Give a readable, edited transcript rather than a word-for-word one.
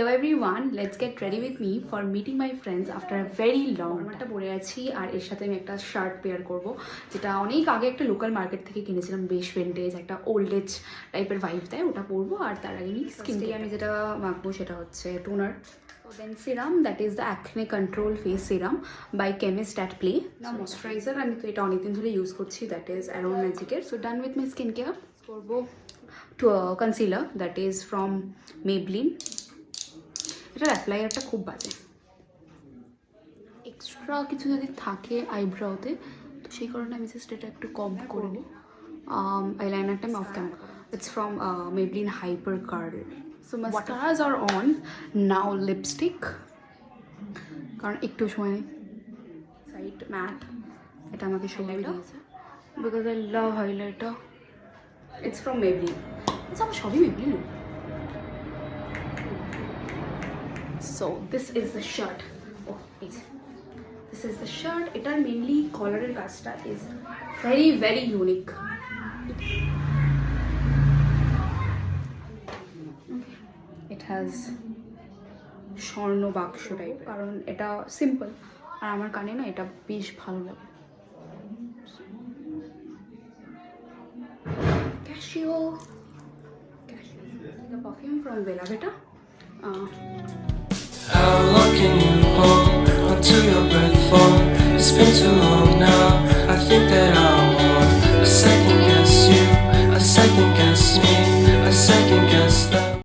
Hello everyone, let's get ready with me for meeting my friends after a very long time. একটা পরে আছি আর এর সাথে আমি একটা শার্ট পেয়ার করব, যেটা অনেক আগে একটা লোকাল মার্কেট থেকে কিনেছিলাম, বেশ ভিন্টেজ, একটা ওল্ড এজ টাইপের ভাইব দেয়, ওটা পরবো। আর তার আগে আমি স্কিনটাই আমি যেটা মাখবো সেটা হচ্ছে toner, then serum, that is the acne control face serum by chemist at play. না ময়শ্চারাইজার, আমি তো এটা অনেকদিন ধরে ইউজ করছি, দ্যাট ইজ অ্যারোন ম্যাজিকের। So done with my skin care. করবো to concealer, that is from Maybelline. এটার অ্যাপ্লায়ারটা খুব বাজে, এক্সট্রা কিছু যদি থাকে আইব্রাউতে তো সেই কারণে আমি জাস্ট এটা একটু কম করে নিই। আইলাইনারটা আমি off camera, it's from Maybelline hyper curl. So mascaras আর অন, নাও লিপস্টিক, কারণ একটু সময় নেই। সাইড ম্যাট, এটা আমাকে সবাই দিয়েছে because I love highlighter, it's from Maybelline. আমার সবই Maybelline. So this is the shirt. Oh, please. This is the shirt. Etar mainly collar and casta is very unique. Okay. It has স্বর্ণ বাক্স type, কারণ এটা simple আর আমার কানে না এটা বেশ ভালো লাগে। Casio. The perfume from Bella Vita. How long can you